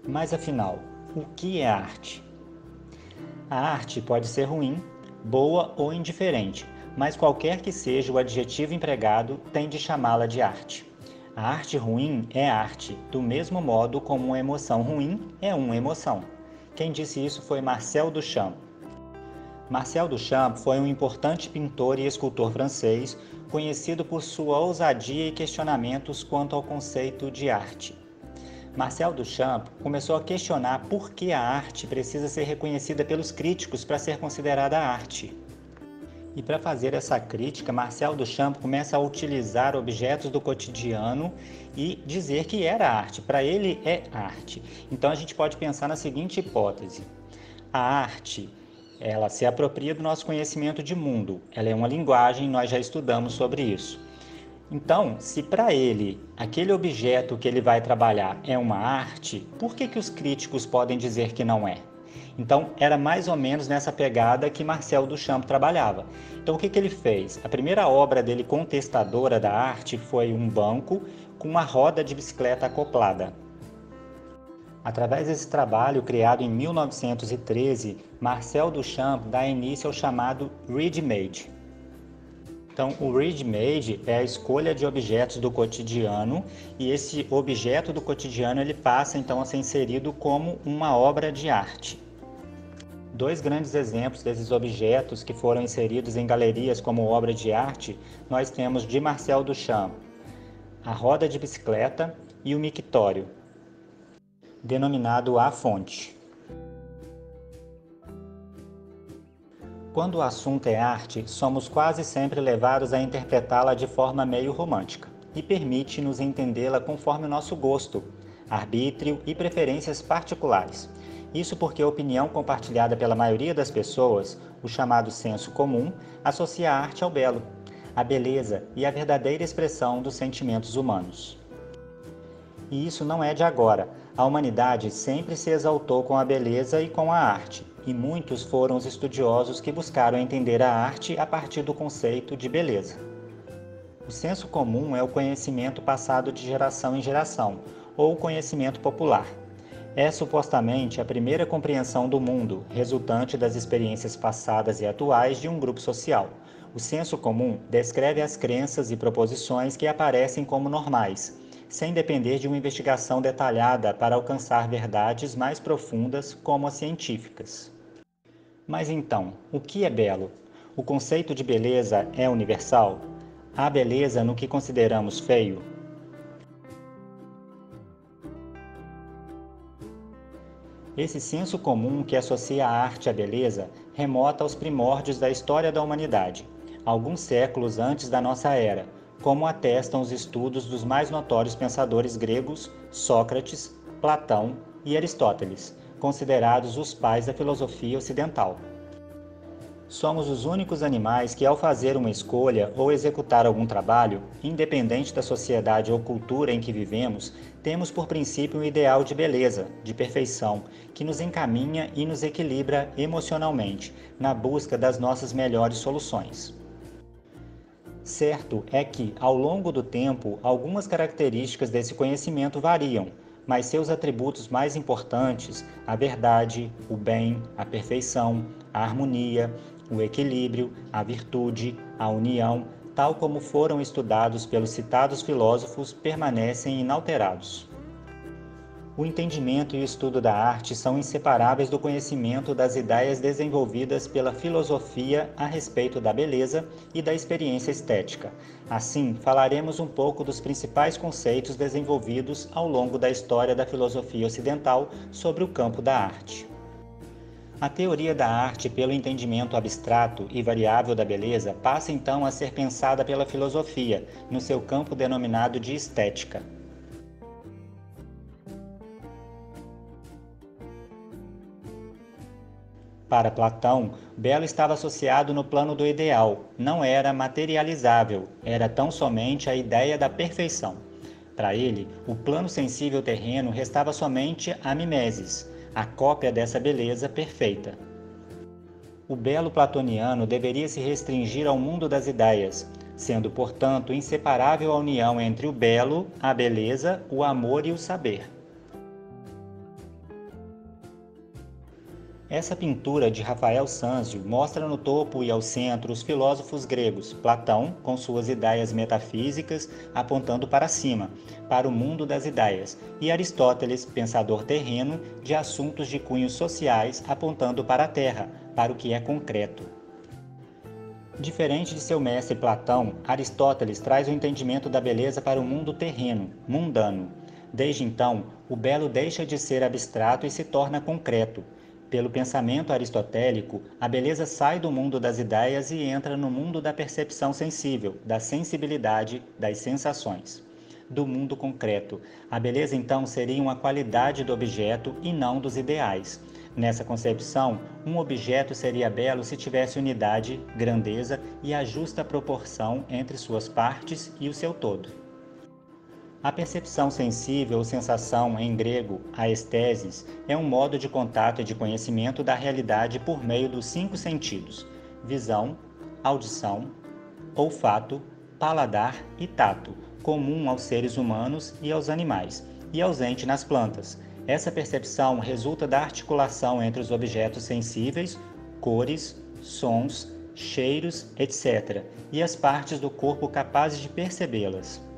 Mas afinal, o que é arte? A arte pode ser ruim, boa ou indiferente, mas qualquer que seja o adjetivo empregado tem de chamá-la de arte. A arte ruim é arte, do mesmo modo como uma emoção ruim é uma emoção. Quem disse isso foi Marcel Duchamp. Marcel Duchamp foi um importante pintor e escultor francês, conhecido por sua ousadia e questionamentos quanto ao conceito de arte. Marcel Duchamp começou a questionar por que a arte precisa ser reconhecida pelos críticos para ser considerada arte. E para fazer essa crítica, Marcel Duchamp começa a utilizar objetos do cotidiano e dizer que era arte. Para ele é arte. Então a gente pode pensar na seguinte hipótese: a arte, ela se apropria do nosso conhecimento de mundo. Ela é uma linguagem, nós já estudamos sobre isso. Então, se para ele aquele objeto que ele vai trabalhar é uma arte, por que os críticos podem dizer que não é? Então, era mais ou menos nessa pegada que Marcel Duchamp trabalhava. Então, o que ele fez? A primeira obra dele contestadora da arte foi um banco com uma roda de bicicleta acoplada. Através desse trabalho, criado em 1913, Marcel Duchamp dá início ao chamado ready-made. Então, o ready-made é a escolha de objetos do cotidiano e esse objeto do cotidiano ele passa então a ser inserido como uma obra de arte. Dois grandes exemplos desses objetos que foram inseridos em galerias como obra de arte, nós temos de Marcel Duchamp, a roda de bicicleta e o mictório, denominado a fonte. Quando o assunto é arte, somos quase sempre levados a interpretá-la de forma meio romântica e permite-nos entendê-la conforme o nosso gosto, arbítrio e preferências particulares. Isso porque a opinião compartilhada pela maioria das pessoas, o chamado senso comum, associa a arte ao belo, à beleza e à verdadeira expressão dos sentimentos humanos. E isso não é de agora. A humanidade sempre se exaltou com a beleza e com a arte, e muitos foram os estudiosos que buscaram entender a arte a partir do conceito de beleza. O senso comum é o conhecimento passado de geração em geração, ou conhecimento popular. É supostamente a primeira compreensão do mundo, resultante das experiências passadas e atuais de um grupo social. O senso comum descreve as crenças e proposições que aparecem como normais, sem depender de uma investigação detalhada para alcançar verdades mais profundas como as científicas. Mas então, o que é belo? O conceito de beleza é universal? Há beleza no que consideramos feio? Esse senso comum que associa a arte à beleza remota aos primórdios da história da humanidade, alguns séculos antes da nossa era, como atestam os estudos dos mais notórios pensadores gregos, Sócrates, Platão e Aristóteles, considerados os pais da filosofia ocidental. Somos os únicos animais que, ao fazer uma escolha ou executar algum trabalho, independente da sociedade ou cultura em que vivemos, temos por princípio um ideal de beleza, de perfeição, que nos encaminha e nos equilibra emocionalmente, na busca das nossas melhores soluções. Certo é que, ao longo do tempo, algumas características desse conhecimento variam, mas seus atributos mais importantes, a verdade, o bem, a perfeição, a harmonia, o equilíbrio, a virtude, a união, tal como foram estudados pelos citados filósofos, permanecem inalterados. O entendimento e o estudo da arte são inseparáveis do conhecimento das ideias desenvolvidas pela filosofia a respeito da beleza e da experiência estética. Assim, falaremos um pouco dos principais conceitos desenvolvidos ao longo da história da filosofia ocidental sobre o campo da arte. A teoria da arte pelo entendimento abstrato e variável da beleza passa então a ser pensada pela filosofia, no seu campo denominado de estética. Para Platão, belo estava associado no plano do ideal, não era materializável, era tão somente a ideia da perfeição. Para ele, o plano sensível terreno restava somente a mimesis, a cópia dessa beleza perfeita. O belo platoniano deveria se restringir ao mundo das ideias, sendo, portanto, inseparável a união entre o belo, a beleza, o amor e o saber. Essa pintura de Rafael Sanzio mostra no topo e ao centro os filósofos gregos, Platão, com suas ideias metafísicas, apontando para cima, para o mundo das ideias, e Aristóteles, pensador terreno, de assuntos de cunho sociais, apontando para a terra, para o que é concreto. Diferente de seu mestre Platão, Aristóteles traz o entendimento da beleza para o mundo terreno, mundano. Desde então, o belo deixa de ser abstrato e se torna concreto. Pelo pensamento aristotélico, a beleza sai do mundo das ideias e entra no mundo da percepção sensível, da sensibilidade, das sensações. Do mundo concreto, a beleza então seria uma qualidade do objeto e não dos ideais. Nessa concepção, um objeto seria belo se tivesse unidade, grandeza e a justa proporção entre suas partes e o seu todo. A percepção sensível ou sensação, em grego, aesthesis, é um modo de contato e de conhecimento da realidade por meio dos 5 sentidos: visão, audição, olfato, paladar e tato, comum aos seres humanos e aos animais, e ausente nas plantas. Essa percepção resulta da articulação entre os objetos sensíveis, cores, sons, cheiros, etc., e as partes do corpo capazes de percebê-las.